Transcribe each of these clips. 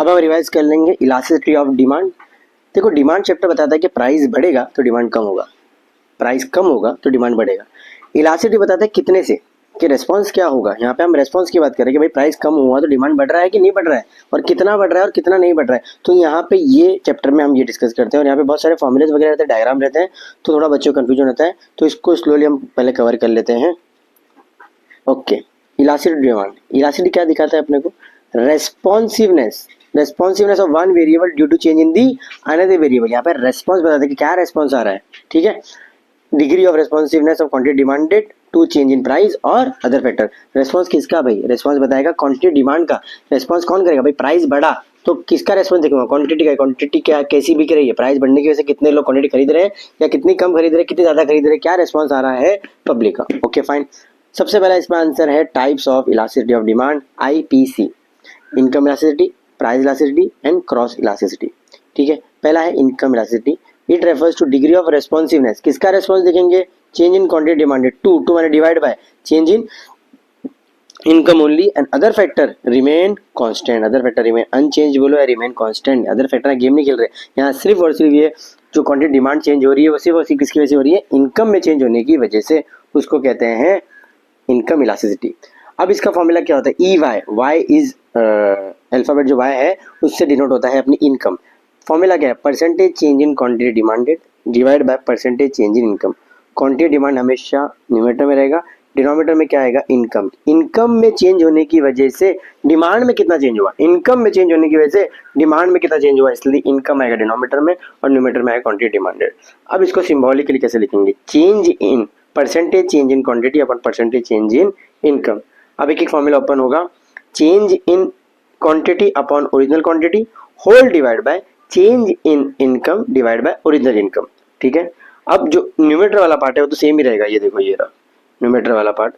अब हम रिवाइज कर लेंगे इलास्टिसिटी ऑफ डिमांड। देखो डिमांड चैप्टर बताता है कि प्राइस बढ़ेगा तो डिमांड कम होगा, प्राइस कम होगा तो डिमांड बढ़ेगा। इलास्टिसिटी बताता है कितने से, कि रेस्पॉन्स क्या होगा। यहाँ पे हम रेस्पॉन्स की बात करें कि भाई प्राइस कम हुआ तो डिमांड बढ़ रहा है कि नहीं बढ़ रहा है, और कितना बढ़ रहा है और कितना नहीं बढ़ रहा है। तो यहाँ पे ये चैप्टर में हम ये डिस्कस करते हैं, और यहाँ पे बहुत सारे फॉर्मुलेज वगैरह रहते हैं, डायग्राम रहते हैं, तो थोड़ा बच्चों को कंफ्यूजन होता है, तो इसको स्लोली हम पहले कवर कर लेते हैं। ओके, इलास्टिसिटी डिमांड, इलास्टिसिटी क्या दिखाता है अपने को, responsiveness of one variable due to change in the another variable. यहाँ पे रेस्पॉन्स बताता है कि क्या रेस्पॉन्स आ रहा है, ठीक है। Degree of responsiveness of quantity demanded to change in price और अदर फैक्टर। रेस्पॉन्स किसका भाई, रेस्पॉन्स बताएगा क्वांटिटी डिमांड का। रेस्पॉन्स कौन करेगा भाई, प्राइस बढ़ा तो किसका रेस्पॉन्स देखूंगा, क्वांटिटी का। क्वांटिटी क्या कैसी बिक रही है, प्राइस बढ़ने की वजह से कितने लोग क्वांटिटी खरीद रहे हैं या कितनी कम खरीद रहे हैं, कितनी ज्यादा खरीद रहे हैं, क्या रेस्पॉन्स आ रहा है पब्लिक का। Okay fine. सबसे पहला इसका आंसर है types of elasticity of demand, IPC, income elasticity, price elasticity and cross elasticity. ठीक है, पहला है income elasticity. It refers to degree of responsiveness, किसका रेस्पॉन्स देखेंगे, change in quantity demanded to मैंने divide by change in income only and other factor remain constant. Other factor remain unchanged बोलो या remain constant. Other factor game नहीं खेल रहे, यहाँ सिर्फ और सिर्फ ये जो क्वांटिटी डिमांड चेंज हो रही है वो सिर्फ और सिर्फ किसकी वजह से हो रही है, इनकम में चेंज होने की वजह से, उसको कहते हैं इनकम इलास्टिसिटी। अब इसका फॉर्मूला क्या होता है, E Y, Y is alphabet जो वाई है उससे डिनोट होता है अपनी इनकम। फॉर्मूला क्या है, percentage change in quantity demanded divide by percentage change in income. Quantity demand हमेशा न्यूमरेटर में रहेगा, डिनोमिनेटर में क्या आएगा, इनकम। इनकम में चेंज होने की वजह से डिमांड में कितना चेंज हुआ, इनकम में चेंज होने की वजह से डिमांड में कितना चेंज हुआ, इसलिए इनकम आएगा डिनोमिनेटर में और न्यूमरेटर में आएगा क्वांटिटी डिमांडेड। अब इसको सिंबॉलिकली कैसे लिखेंगे, change in percentage change in quantity upon percentage change in income. अब एक फॉर्मूला ओपन होगा, change in quantity upon original quantity whole divide by change in income divide by original income. ठीक है, अब जो न्यूमरेटर वाला पार्ट है वो तो सेम ही रहेगा, ये देखो ये रहा न्यूमरेटर वाला पार्ट,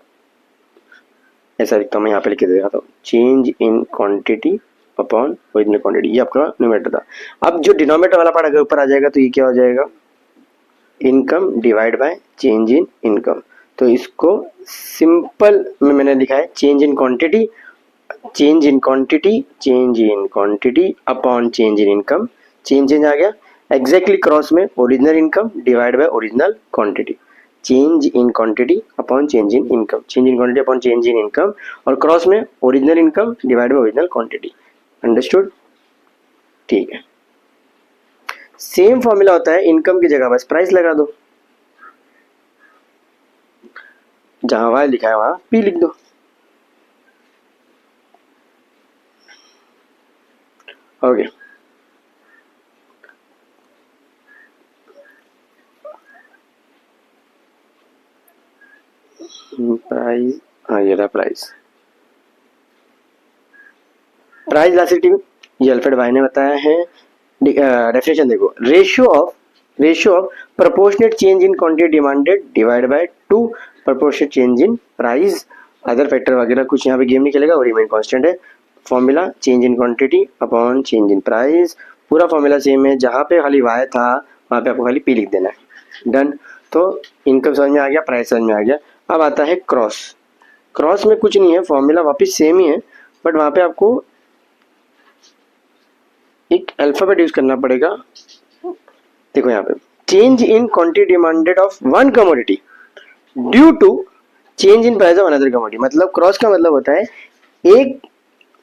ऐसा लिखता हूँ मैं, यहाँ पे लिख देता हूँ, change in quantity upon original quantity, ये आपका न्यूमरेटर था। अब जो डिनोमिनेटर वाला पार्ट अगर ऊपर आ जाएगा तो ये क्या हो जाएगा, income divide by change in income. तो इसको सिंपल में मैंने लिखा है change in quantity, change in quantity, change in quantity upon change in income. Change आ गया, एग्जैक्टली क्रॉस में original income divide by original quantity, change in quantity upon change in income, change in quantity upon change in income, और cross में original income divide by original quantity. Understood, ठीक है। Same formula होता है income की जगह बस price लगा दो, जहां वाई लिखा है वहां पी लिख दो। ओके, प्राइस, हाँ ये रहा प्राइस। प्राइस इलास्टिसिटी में ये अल्फ्रेड वाई ने बताया है। डेफिनेशन देखो, ratio of proportionate change in quantity demanded divide by two proportionate change in price. Other factor वगैरह कुछ यहाँ पे गेम नहीं खेलेगा, वो रिमेन कांस्टेंट है। Formula change in quantity upon change in price, पूरा फॉर्मूला सेम है, जहाँ पे खाली वाई था वहाँ पे आपको खाली पी लिख देना है। डन। तो इनकम समझ में आ गया, प्राइस समझ में आ गया। अब आता है क्रॉस। क्रॉस में कुछ नहीं है, फॉर्मूला वापस सेम ही है, बट वहाँ पे आपको एक अल्फाबेट यूज करना पड़ेगा। देखो यहाँ पे change in quantity demanded of one commodity due to change in price of another commodity. मतलब क्रॉस का मतलब होता है एक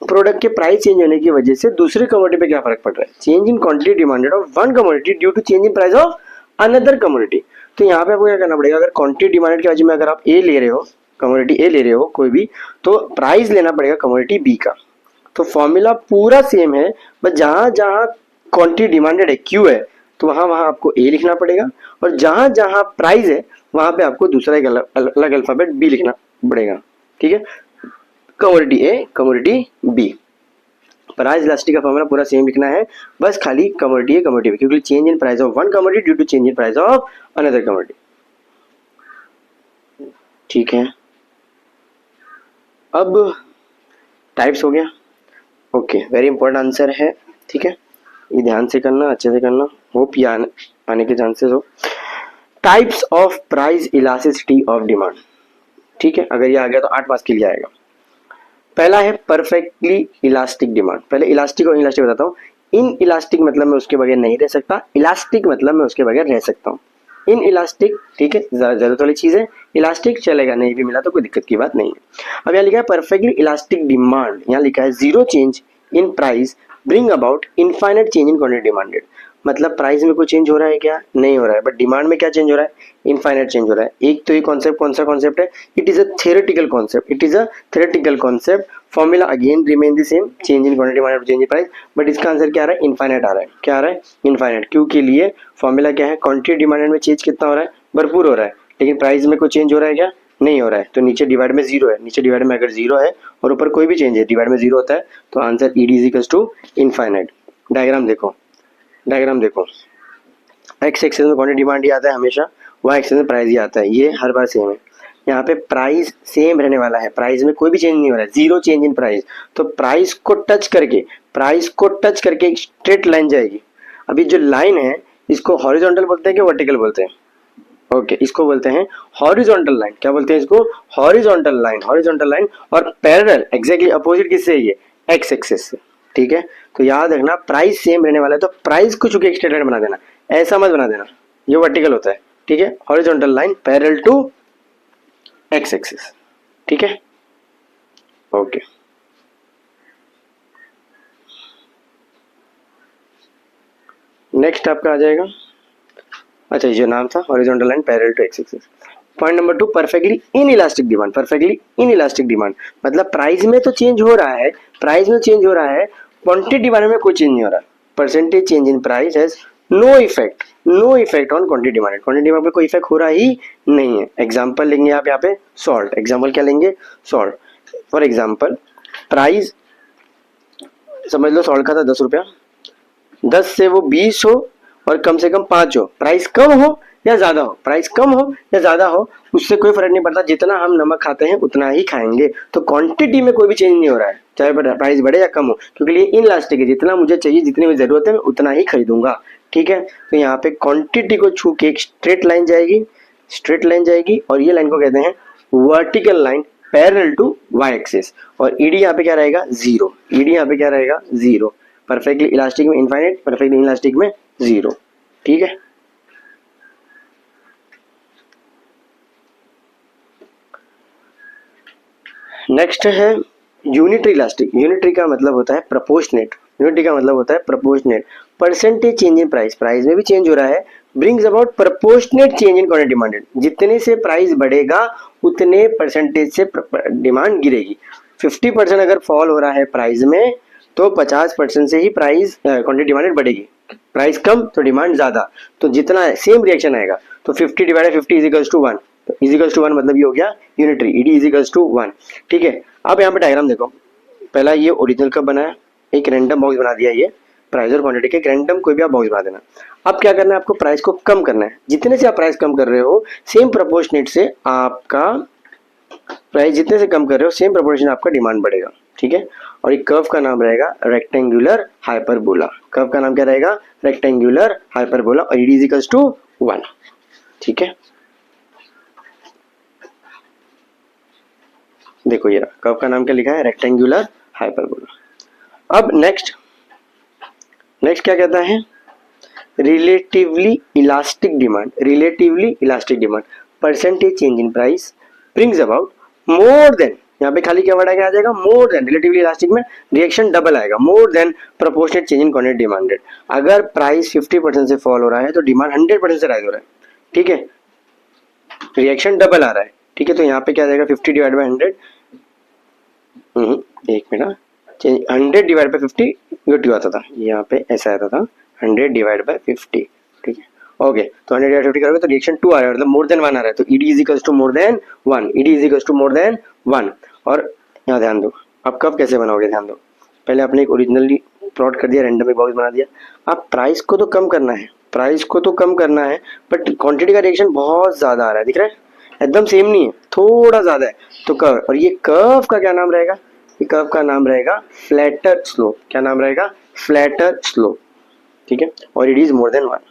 प्रोडक्ट के प्राइस चेंज होने की वजह से दूसरे कमोडिटी पे क्या फर्क पड़ रहा है, change in quantity demanded of one commodity due to change in price of another commodity. तो यहाँ पे आपको क्या करना पड़ेगा, अगर क्वांटिटी डिमांडेड की वजह में अगर आप ए ले रहे हो, कमोडिटी ए ले रहे हो कोई भी, तो प्राइस लेना पड़ेगा कमोडिटी बी का। तो फॉर्मूला पूरा सेम है, बस जहां जहां क्वांटिटी डिमांडेड है क्यू है तो वहां वहां आपको ए लिखना पड़ेगा, और जहां जहां प्राइस है वहां पे आपको दूसरा एक अलग अल्फाबेट बी लिखना पड़ेगा। ठीक है, commodity A commodity B. Price elasticity का फॉर्मूला पूरा सेम लिखना है, बस खाली कमोडिटी ए कमोडिटी बी, क्योंकि change in price of one commodity due to change in price of another commodity. ठीक है, अब टाइप्स हो गया। ओके, वेरी इंपॉर्टेंट आंसर है, ठीक है, ये ध्यान से करना, अच्छे से करना, होप ये आने के चांसेस हो। Types of price elasticity of demand, ठीक है, अगर ये आ गया तो 8 मार्क्स के लिए आएगा। पहला है परफेक्टली इलास्टिक डिमांड। पहले इलास्टिक और इलास्टिक बताता हूँ। इन इलास्टिक मतलब मैं उसके बगैर नहीं रह सकता, इलास्टिक मतलब मैं उसके बगैर रह सकता हूँ। इन इलास्टिक, ठीक है, जरूरत वाली चीज है। इलास्टिक चलेगा, नहीं भी मिला तो कोई दिक्कत की बात नहीं है। अब यहाँ लिखा है परफेक्टली इलास्टिक डिमांड, यहाँ लिखा है zero change in price bring about infinite change in quantity demanded. मतलब प्राइस में कोई चेंज हो रहा है क्या? नहीं हो रहा है, बट डिमांड में क्या चेंज हो रहा है? इनफाइनाइट चेंज हो रहा है। एक तो ये कॉन्सेप्ट कौन सा कॉन्सेप्ट है? It is a theoretical concept, it is a theoretical concept. Formula again remain the same, change in quantity demand change in price, but इसका आंसर क्या आ रहा है? इनफाइनाइट आ रहा है। क्या आ रहा है? इनफाइनाइट। क्यों के लिए? फॉर्मूला क्या है? क्वांटिटी डिमांड में चेंज कितना हो रहा है? भरपूर हो रहा है। लेकिन प्राइस में कोई चेंज हो रहा है क्या? नहीं हो रहा है। तो नीचे डिवाइड में जीरो है, नीचे डिवाइड में अगर जीरो है और ऊपर कोई भी चेंज है, डिवाइड में जीरो होता है, तो answer ED is equals to infinite. Diagram देखो, डायग्राम देखो, एक्स एक्सेस में क्वांटिटी डिमांड ही आता है हमेशा, वाई एक्सेस में प्राइस ही आता है, ये हर बार सेम है। यहाँ पे प्राइस सेम रहने वाला है, प्राइस में कोई भी चेंज नहीं हो रहा है, जीरो चेंज इन प्राइस। तो प्राइस को टच करके, प्राइस को टच करके एक स्ट्रेट लाइन जाएगी। अभी जो लाइन है इसको हॉरिजॉन्टल बोलते हैं कि वर्टिकल बोलते हैं? ओके, इसको बोलते हैं हॉरिजॉन्टल लाइन। क्या बोलते हैं इसको? Horizontal line, horizontal line. और पैरेलल एग्जैक्टली अपोजिट किससे है? ये एक्स एक्सेस से। ठीक है, तो याद रखना प्राइस सेम रहने वाला है, तो प्राइस को चूंकि एक स्ट्रेट लाइन बना देना, ऐसा मत बना देना, ये वर्टिकल होता है। ठीक है, horizontal line parallel to X axis. ठीक है, ओके। नेक्स्ट आपका आ जाएगा, अच्छा ये जो नाम था horizontal line parallel to X axis. Point number 2, perfectly inelastic demand. Perfectly inelastic demand मतलब प्राइस में तो चेंज हो रहा है, प्राइस में चेंज हो रहा है, क्वांटिटी डिमांड में कोई चेंज नहीं हो रहा। Percentage change in price has no effect, no effect on quantity demand. Quantity demand पे कोई इफेक्ट हो रहा ही नहीं है। एग्जांपल लेंगे आप यहाँ पे सॉल्ट, एग्जांपल क्या लेंगे? सॉल्ट। फॉर एग्जांपल प्राइस समझ लो सॉल्ट का था 10 रुपया, 10 से वो 20 हो और कम से कम 5 हो, प्राइस कम हो या ज्यादा हो, प्राइस कम हो या ज्यादा हो, उससे कोई फर्क नहीं पड़ता, जितना हम नमक खाते हैं उतना ही खाएंगे। तो क्वांटिटी में कोई भी चेंज नहीं हो रहा है, चाहे प्राइस बढ़े या कम हो, क्योंकि ये इनलास्टिक है, जितना मुझे चाहिए, जितनी मुझे जरूरत है मैं उतना ही खरीदूंगा। ठीक है, तो यहाँ पे क्वांटिटी को छू के एक स्ट्रेट लाइन जाएगी, स्ट्रेट लाइन जाएगी, और ये लाइन को कहते हैं vertical line parallel to Y axis. और ईडी यहाँ पे क्या रहेगा? जीरो। ईडी यहाँ पे क्या रहेगा? जीरो। परफेक्टली इलास्टिक में इनफाइनाइट, परफेक्टली इलास्टिक में जीरो। ठीक है, नेक्स्ट है यूनिटरी इलास्टिक। यूनिटरी का मतलब होता है प्रोपोर्शनेट, यूनिटरी का मतलब होता है proportionate. Percentage change in price, price में भी चेंज हो रहा है, brings about proportionate change in quantity demanded. जितने से प्राइस बढ़ेगा उतने परसेंटेज से डिमांड गिरेगी। 50% अगर फॉल हो रहा है प्राइस में, तो 50% से ही प्राइस क्वांटिटी डिमांडेड बढ़ेगी। प्राइस कम तो डिमांड ज्यादा, तो जितना सेम रिएक्शन आएगा। तो 50 डिवाइडेड 50 इजिकल्स टू 1, तो इजिकल्स टू 1 मतलब ये हो गया यूनिटरी, ईडी इजिकल्स टू 1। ठीक है, अब यहाँ पे डायग्राम देखो, पहला ये ओरिजिनल कब बनाया, एक रैंडम बॉक्स बना दिया, ये प्राइस और क्वांटिटी के रैंडम कोई भी आप बॉक्स बना देना। अब क्या करना है आपको? प्राइस को कम करना है। जितने से आप प्राइस कम कर रहे हो, सेम प्रोपोर्शनेट से आपका प्राइस जितने से कम कर रहे हो, सेम प्रोपोर्शन आपका डिमांड बढ़ेगा। ठीक है, और एक कर्व का नाम रहेगा रेक्टेंगुलर हाइपरबोला। कर्व का नाम क्या रहेगा? रेक्टेंगुलर हाइपरबोला, और ईडी इक्वल्स टू 1। ठीक है, देखो ये कर्व का नाम क्या लिखा है? Rectangular hyperbola. अब नेक्स्ट, नेक्स्ट क्या कहता है? Relatively elastic demand. Relatively elastic demand percentage change in price brings about more than, यहाँ पे खाली क्या वर्ड आ जाएगा? More than. रिलेटिवली इलास्टिक में रिएक्शन डबल आएगा, more than proportionate change in quantity demanded. अगर प्राइस 50% से फॉल हो रहा है तो डिमांड 100% से राइज हो रहा है। ठीक है, रिएक्शन डबल आ रहा है। ठीक है, तो यहाँ पे क्या आ जाएगा? 50 डिवाइड बाई 100, एक मिनट, 100 डिवाइड बाई 50 यूटी आता था, यहाँ पे ऐसा आता था 100 डिवाइड बाई 50। ठीक है, ओके, तो 100 डिवाइड 50 करोगे तो रिएक्शन 2 आ रहा है, मतलब मोर देन 1 आ रहा है, तो ED is equals to more than 1, ED is equals to more than 1। और यहाँ ध्यान दो, अब कब कैसे बनाओगे? ध्यान दो, पहले आपने एक ओरिजिनली प्लॉट कर दिया, रैंडम एक बॉक्स बना दिया। अब प्राइस को तो कम करना है, प्राइस को तो कम करना है, बट क्वांटिटी का रिएक्शन बहुत ज्यादा आ रहा है, दिख रहा है? एकदम सेम नहीं है, थोड़ा ज्यादा है। तो कर्व, और ये कर्व का क्या नाम रहेगा? ये कर्व का नाम रहेगा फ्लैटर स्लोप। क्या नाम रहेगा? Flatter slope. ठीक है, और इट इज मोर देन 1।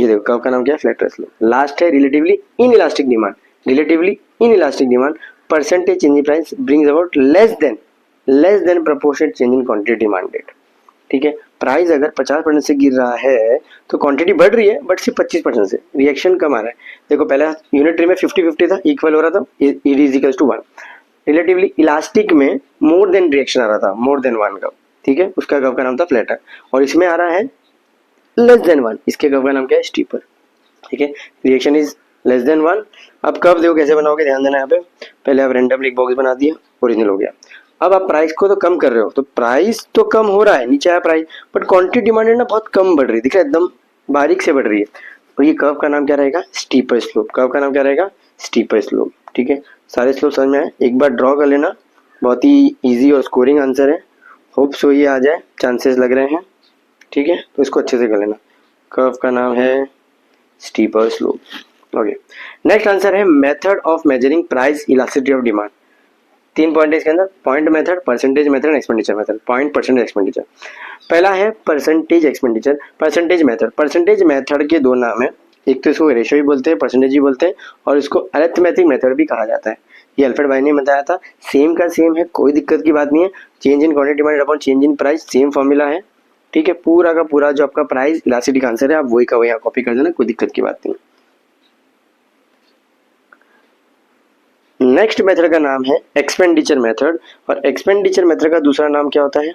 देखो कर्व का नाम क्या है, फ्लैटर स्लोप। लास्ट है relatively in elastic demand. Relatively in elastic demand percentage change in price brings about less than proportionate change in quantity demanded. ठीक है, प्राइस अगर 50% से गिर रहा है तो क्वांटिटी बढ़ रही है बट सिर्फ 25% से, रिएक्शन कम आ रहा है। देखो पहले यूनिटरी में 50-50 था, इक्वल हो रहा था, it is equal to 1। Relatively elastic में मोर देन रिएक्शन आ रहा था, मोर देन 1 कर्व। ठीक है, उसका कर्व का नाम था फ्लैटर, और इसमें आ रहा है लेस देन 1, इसके कर्व का नाम क्या है, स्टीपर। ठीक है, रिएक्शन इज लेस देन 1। अब कर्व देखो कैसे बनाओगे, ध्यान देना यहाँ पे। पहले आप रैंडमली एक बॉक्स बना दिया, ओरिजिनल हो गया। अब आप प्राइस को तो कम कर रहे हो, तो प्राइस तो कम हो रहा है, नीचे आया प्राइस, बट क्वांटिटी डिमांडेड ना बहुत कम बढ़ रही है, दिख रहा है एकदम बारीक से बढ़ रही है। और ये कर्व का नाम क्या रहेगा, स्टीपर स्लोप। कर्व का नाम क्या रहेगा, स्टीपर स्लोप। ठीक है, सारे स्लोप समझ में आए, एक बार ड्रॉ कर लेना, बहुत ही ईजी और स्कोरिंग आंसर है। होप सो ये आ जाए, चांसेस लग रहे हैं। ठीक है, तो इसको अच्छे से कर लेना। कर्व का नाम है steeper slope. Okay, next answer है method of measuring price elasticity of demand. 3 point है इसके अंदर, point method, percentage method, expenditure method. Point, percentage, expenditure. पहला है percentage expenditure, percentage method. Percentage method के दो नाम है, एक तो इसको रेशियो भी बोलते हैं, परसेंटेज भी बोलते हैं, और इसको अरिथमेटिक मेथड भी कहा जाता है। ये अल्फ्रेड बाई ने बताया था, सेम का सेम है, कोई दिक्कत की बात नहीं है। Change in quantity demanded upon change in price, same formula है। ठीक है, पूरा का पूरा जो आपका प्राइस इलास्टिसिटी का आंसर है, आप वही का वही यहाँ कॉपी कर देना, कोई दिक्कत की बात नहीं। नेक्स्ट मेथड का नाम है एक्सपेंडिचर मेथड, और एक्सपेंडिचर मेथड का दूसरा नाम क्या होता है,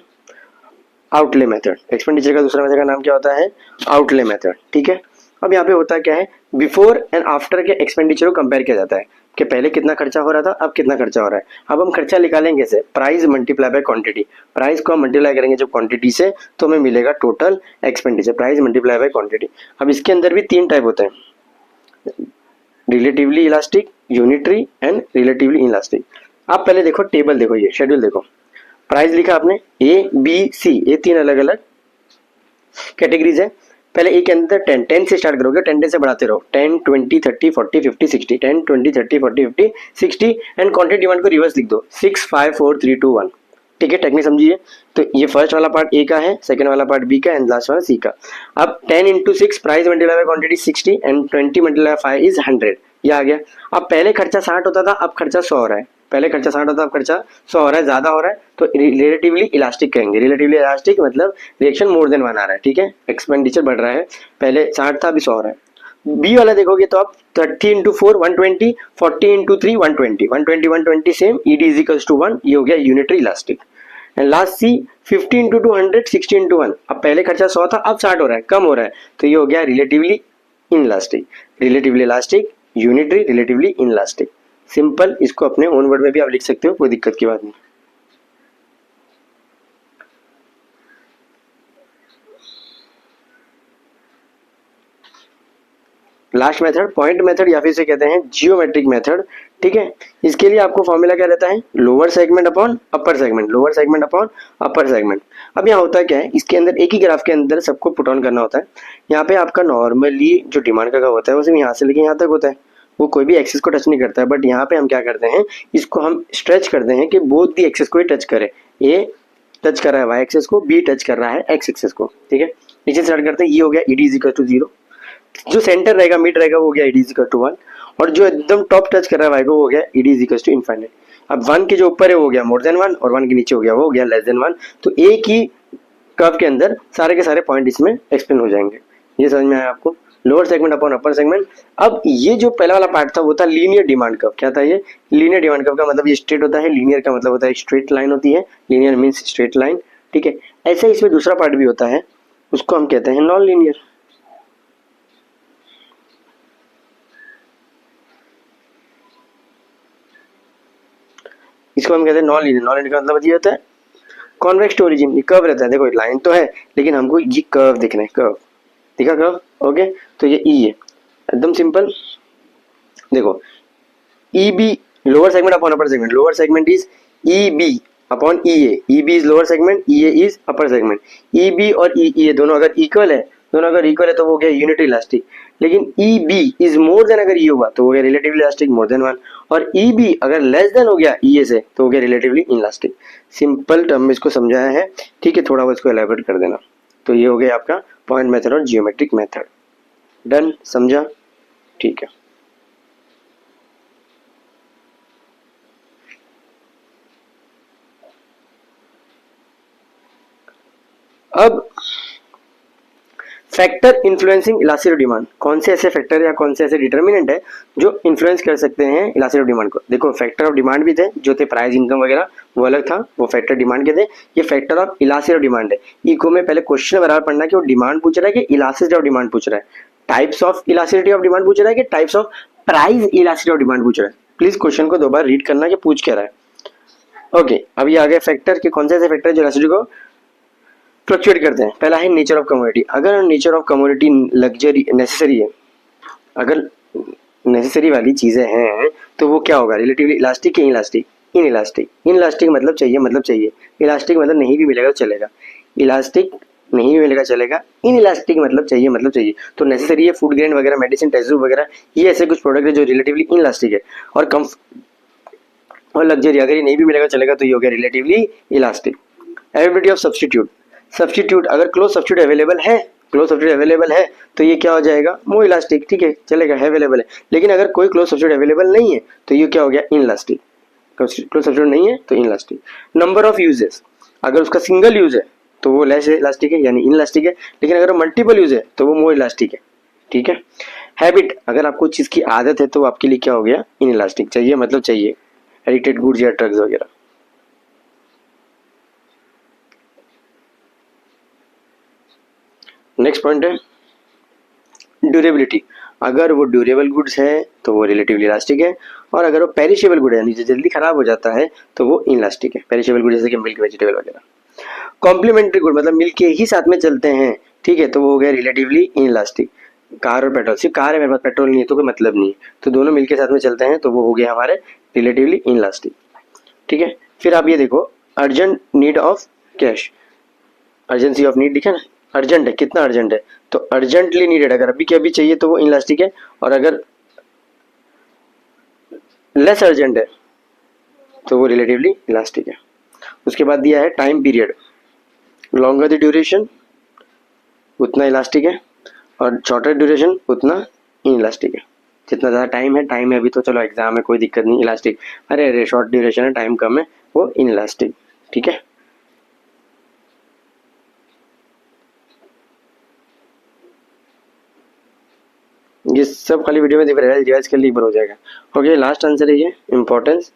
आउटले मेथड। एक्सपेंडिचर का दूसरा मेथड का नाम क्या होता है, आउटले मेथड। ठीक है, अब यहाँ पे होता क्या है, बिफोर एंड आफ्टर के एक्सपेंडिचर को कंपेयर किया जाता है कि पहले कितना खर्चा हो रहा था, अब कितना खर्चा हो रहा है। अब हम खर्चा निकालेंगे कैसे, price multiply by quantity. Price को हम मल्टीप्लाई करेंगे जब क्वांटिटी से, तो हमें मिलेगा total expenditure, price multiply by quantity. अब इसके अंदर भी 3 टाइप होते हैं, relatively elastic, unitary and relatively elastic. आप पहले देखो टेबल, देखो ये शेड्यूल देखो, प्राइस लिखा आपने ए बी सी, ये 3 अलग अलग कैटेगरीज है। पहले ए के अंदर 10 से स्टार्ट करोगे, 10 से बढ़ाते रहो, 10 20 30 40 50 60, 10 20 30 40 50 60, एंड क्वांटिटी डिमांड को रिवर्स लिख दो, 6 5 4 3 2 1। ठीक है, टेक्निक समझिए। तो ये फर्स्ट वाला पार्ट ए का है, सेकंड वाला पार्ट बी का, एंड लास्ट वाला सी का। अब 10 into 6 price multiply by quantity 60, and 20 multiply 5 is 100, ये आ गया। अब पहले खर्चा 60 होता था, अब खर्चा 100 हो रहा है। पहले खर्चा 60 होता था, अब खर्चा 100 हो रहा है, ज्यादा हो रहा है, तो रिलेटिवली इलास्टिक कहेंगे। रिलेटिवली इलास्टिक मतलब रिएक्शन मोर देन 1 आ रहा है। ठीक है, एक्सपेंडिचर बढ़ रहा है, पहले 60 था, अभी 100 हो रहा है। बी वाला देखोगे तो आप 30 into 4 120, 40 into 3 120, 120 120 same, Ed is equals to 1, ये हो गया unitary elastic. And last C 50 into 200 60 into 1, अब पहले खर्चा 100 था, अब 60 हो रहा है, कम हो रहा है, तो ये हो गया relatively inelastic. Relatively elastic, unitary, relatively inelastic. Simple, इसको अपने ओन वर्ड में भी आप लिख सकते हो, कोई दिक्कत की बात नहीं। लास्ट मेथड पॉइंट मेथड, या फिर इसे कहते हैं जियोमेट्रिक मेथड। ठीक है, इसके लिए आपको फॉर्मूला क्या रहता है, lower segment upon upper segment, lower segment upon upper segment. अब यहाँ होता क्या है, इसके अंदर एक ही ग्राफ के अंदर सबको पुट ऑन करना होता है। यहाँ पे आपका नॉर्मली जो डिमांड का होता है वो सिर्फ यहाँ से लेके यहाँ तक होता है, वो कोई भी एक्सिस को टच नहीं करता है। बट यहाँ पे हम क्या करते हैं, इसको हम स्ट्रेच करते हैं कि बोथ दी एक्सिस को ही टच करे। ए टच कर रहा है वाई एक्सिस को, बी टच कर रहा है एक्स एक्सिस को। ठीक है, नीचे स्टार्ट करते हैं, ये हो गया ईडी इज इक्वल टू 0, जो सेंटर रहेगा मिड रहेगा वो हो गया ईडी इज इक्वल टू 1, और जो एकदम टॉप टच कर रहा है वाई को वो हो गया ED is equal to infinite. अब 1 के जो ऊपर है वो हो गया मोर देन 1, और 1 के नीचे हो गया वो हो गया लेस देन 1। तो एक ही कर्व के अंदर सारे के सारे पॉइंट इसमें एक्सप्लेन हो जाएंगे। ये समझ में आया आपको, lower segment upon upper segment. अब ये जो पहला वाला पार्ट था वो था लीनियर डिमांड कर्व। क्या था ये, लीनियर डिमांड कर्व का मतलब ये स्ट्रेट होता है, लीनियर का मतलब होता है स्ट्रेट लाइन होती है, लीनियर मींस स्ट्रेट लाइन। ठीक है, ऐसे इसमें दूसरा पार्ट भी होता है, उसको हम कहते हैं नॉन लीनियर। इसको हम कहते हैं नॉन लीनियर। नॉन लीनियर का मतलब ये होता है कॉन्वेक्स टू ओरिजिन, ये कर्व रहता है। देखो लाइन तो है लेकिन हमको ये कर्व दिखना है, कर्व दिखा कर्व। ओके, तो ये ई है, एकदम सिंपल। देखो E B lower segment upon upper segment, lower segment is E B upon E A, E B is lower segment, E A is upper segment. E B और E ए दोनों अगर equal है, दोनों अगर इक्वल है तो वो हो गया यूनिटरी इलास्टिक। लेकिन E B is more than, अगर ये हुआ तो हो गया रिलेटिवली इलास्टिक मोर देन 1, और ई बी अगर लेस देन हो गया ई ए से तो हो गया रिलेटिवली इलास्टिक। सिंपल टर्म में इसको समझाया है। ठीक है, थोड़ा बहुत इसको एलैबोरेट कर देना। तो ये हो गया आपका पॉइंट मेथड और जियोमेट्रिक मेथड। डन, समझा? ठीक है। अब factor influencing elastic of demand, कौन से ऐसे फैक्टर या कौन से ऐसे डिटर्मिनेंट है जो इन्फ्लुएंस कर सकते हैं इलास्टिक ऑफ डिमांड को? देखो फैक्टर ऑफ डिमांड भी थे जो थे प्राइस, इनकम वगैरह, वो अलग था, वो फैक्टर डिमांड के थे। ये factor of elastic of demand है। इको में पहले क्वेश्चन बराबर पढ़ना कि वो डिमांड पूछ रहा है कि इलास्टिसिटी ऑफ डिमांड पूछ रहा है, types of elasticity of demand पूछ रहा है कि types of price elasticity of demand पूछ रहा है। प्लीज क्वेश्चन को दो बार रीड करना कि पूछ क्या रहा है। ओके, अभी आगे फैक्टर के कौन से ऐसे फैक्टर जो इलास्टिसिटी को फ्लक्चुएट करते हैं। पहला है नेचर ऑफ कमोडिटी। अगर nature of commodity luxury necessary है, अगर नेसेसरी वाली चीजें हैं तो वो क्या होगा, रिलेटिवली इलास्टिक या elastic? In elastic. In elastic मतलब चाहिए, मतलब चाहिए। इलास्टिक मतलब नहीं भी मिलेगा तो चलेगा। इलास्टिक नहीं भी मिलेगा चलेगा। इन इलास्टिक मतलब चाहिए, मतलब चाहिए। तो नेसेसरी है, फूड ग्रेन वगैरह, मेडिसिन, टेस्ट वगैरह, ये ऐसे कुछ प्रोडक्ट है जो रिलेटिवली इन इलास्टिक है। और कम और लग्जरी, अगर ये नहीं भी मिलेगा चलेगा तो ये हो गया relatively elastic. Availability of substitute. Substitute, अगर क्लोज सब्स्टिट्यूट अवेलेबल है, क्लोज सब्स्टिट्यूट अवेलेबल है तो ये क्या हो जाएगा, मो इलास्टिक। ठीक है, चलेगा, है अवेलेबल है। लेकिन अगर कोई क्लोज सब्स्टिट्यूट अवेलेबल नहीं है तो ये क्या हो गया, इन इलास्टिक। क्लोज सब्स्टिट्यूट नहीं है तो in elastic. Number of uses, अगर उसका सिंगल यूज है तो वो लेस इलास्टिक है, यानी इन इलास्टिक है। लेकिन अगर मल्टीपल यूज है तो वो मो इलास्टिक है। ठीक है। हैबिट, अगर आपको चीज की आदत है तो वो आपके लिए क्या हो गया, इन इलास्टिक। चाहिए मतलब चाहिए, एडिक्टेड गुड्स या ड्रग्स वगैरह। नेक्स्ट पॉइंट है ड्यूरेबिलिटी। अगर वो ड्यूरेबल गुड्स है तो वो रिलेटिवली इलास्टिक है, और अगर वो पेरिशेबल गुड है यानी जो जल्दी खराब हो जाता है तो वो इनलास्टिक है। पेरिशेबल गुड जैसे कि मिल्क, वेजिटेबल वगैरह। कॉम्प्लीमेंट्री गुड मतलब मिलके ही साथ में चलते हैं, ठीक है, तो वो हो गया रिलेटिवली इनलास्टिक। कार और पेट्रोल, सिर्फ कार है मेरे पास, पेट्रोल नहीं है तो कोई मतलब नहीं है, तो दोनों मिलके साथ में चलते हैं तो वो हो गया हमारे रिलेटिवली इनलास्टिक। ठीक है। फिर आप ये देखो, urgent need of cash, urgency of need लिखा ना, अर्जेंट है, कितना अर्जेंट है, तो अर्जेंटली नीडेड, अगर अभी के अभी चाहिए तो वो इनलास्टिक है। और अगर लेस अर्जेंट है तो वो रिलेटिवली इलास्टिक है। उसके बाद दिया है time period, longer the duration उतना इलास्टिक है, और शॉर्टर ड्यूरेशन उतना इन इलास्टिक है। जितना ज़्यादा टाइम है अभी तो चलो एग्जाम है कोई दिक्कत नहीं, इलास्टिक। अरे अरे शॉर्ट ड्यूरेशन है, टाइम कम है, वो इन इलास्टिक। ठीक है। ये सब खाली वीडियो में दिख रहा है, रिवाइज कर ली हो जाएगा। ओके, लास्ट आंसर है ये, इंपॉर्टेंस।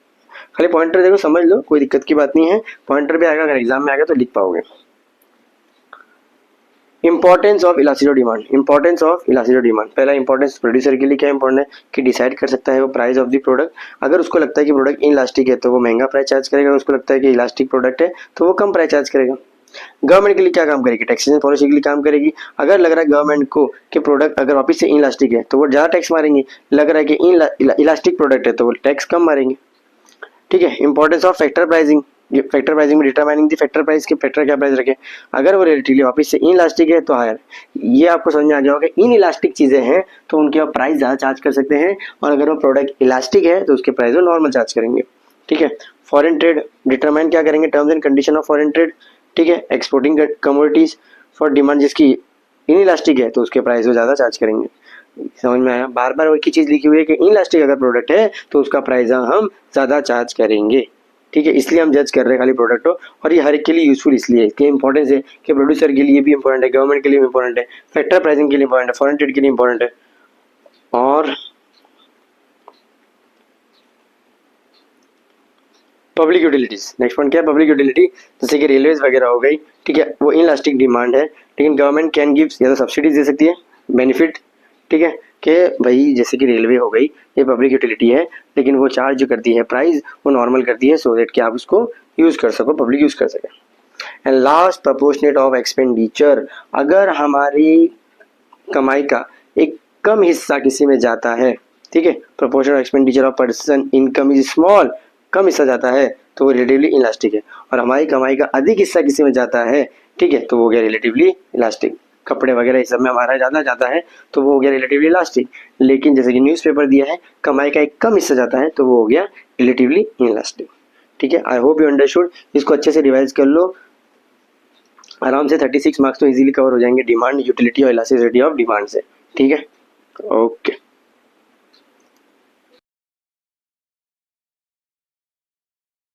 खाली पॉइंटर देखो, समझ लो, कोई दिक्कत की बात नहीं है। पॉइंटर भी आएगा, अगर एग्जाम में आएगा तो लिख पाओगे। Importance of elasticity of demand. Importance of elasticity of demand, पहला इंपॉर्टेंस प्रोड्यूसर के लिए क्या इंपॉर्टेंट है कि डिसाइड कर सकता है वो प्राइस ऑफ द प्रोडक्ट। अगर उसको लगता है कि प्रोडक्ट इलास्टिक है तो वो महंगा प्राइस चार्ज करेगा, उसको लगता है कि इलास्टिक प्रोडक्ट है तो वो कम प्राइस चार्ज करेगा। गवर्नमेंट के लिए क्या काम करेगी, टैक्सेशन पॉलिसी के लिए काम करेगी। अगर लग रहा है गवर्नमेंट को कि प्रोडक्ट अगर वापिस से इलास्टिक है तो वो ज़्यादा टैक्स मारेंगे, लग रहा है कि इलास्टिक प्रोडक्ट है तो वो टैक्स कम मारेंगे। ठीक है। Importance of factor pricing, factor pricing में डिटरमाइनिंग द फैक्टर प्राइस के फैक्टर क्या प्राइस रखे। अगर वो रिलेटिवली वापिस से इन इलास्टिक है तो हायर, ये आपको समझ में आ जाओगे, इन इलास्टिक चीजें हैं तो उनके आप प्राइस ज़्यादा चार्ज कर सकते हैं, और अगर वो प्रोडक्ट इलास्टिक है तो उसके प्राइस वो नॉर्मल चार्ज करेंगे। ठीक है। फॉरेन ट्रेड डिटरमाइन क्या करेंगे, terms and condition of foreign trade. ठीक है। एक्सपोर्टिंग कमोडिटीज फॉर डिमांड जिसकी इन इलास्टिक है तो उसके प्राइस वो ज़्यादा चार्ज करेंगे। समझ में आया? बार बार एक ही चीज लिखी हुई है कि इनलास्टिक अगर प्रोडक्ट है तो उसका प्राइस हम ज्यादा चार्ज करेंगे। ठीक है, इसलिए हम जज कर रहे हैं खाली प्रोडक्ट हो, और ये हर एक के लिए यूजफुल इसलिए इसके इंपॉर्टेंस है कि प्रोड्यूसर के लिए भी इंपॉर्टेंट है, गवर्नमेंट के लिए भी इंपॉर्टेंट है, फैक्टर प्राइसिंग के लिए इंपॉर्टेंट है, फॉरेन ट्रेड के लिए इंपॉर्टेंट है। और पब्लिक यूटिलिटीज, नेक्स्ट पॉइंट क्या है, पब्लिक यूटिलिटी, जैसे कि रेलवेज वगैरह हो गई। ठीक है, वो इनलास्टिक डिमांड है, लेकिन गवर्नमेंट कैन गिव, या तो सब्सिडीज दे सकती है, बेनिफिट। ठीक है, कि भाई जैसे कि रेलवे हो गई, ये पब्लिक यूटिलिटी है, लेकिन वो चार्ज जो करती है प्राइस वो नॉर्मल करती है, सो दैट कि आप उसको यूज कर सको, पब्लिक यूज कर सके। And last, proportionate of expenditure. अगर हमारी कमाई का एक कम हिस्सा किसी में जाता है, ठीक है, proportion of expenditure of person income is small, कम हिस्सा जाता है तो वो रिलेटिवली इलास्टिक है। और हमारी कमाई का अधिक हिस्सा किसी में जाता है, ठीक है, तो वो हो गया रिलेटिवली इलास्टिक। कपड़े वगैरह इस सब में हमारा ज़्यादा जाता है तो वो हो गया रिलेटिवली इलास्टिक। लेकिन जैसे कि न्यूज़पेपर दिया है, कमाई का एक कम हिस्सा जाता है तो वो हो गया रिलेटिवली इलास्टिक। ठीक है, आई होप यू अंडरस्टूड। इसको अच्छे से रिवाइज कर लो, आराम से 36 मार्क्स तो इजीली कवर हो जाएंगे डिमांड, यूटिलिटी और इलास्टिसिटी ऑफ डिमांड से। ठीक है। ओके।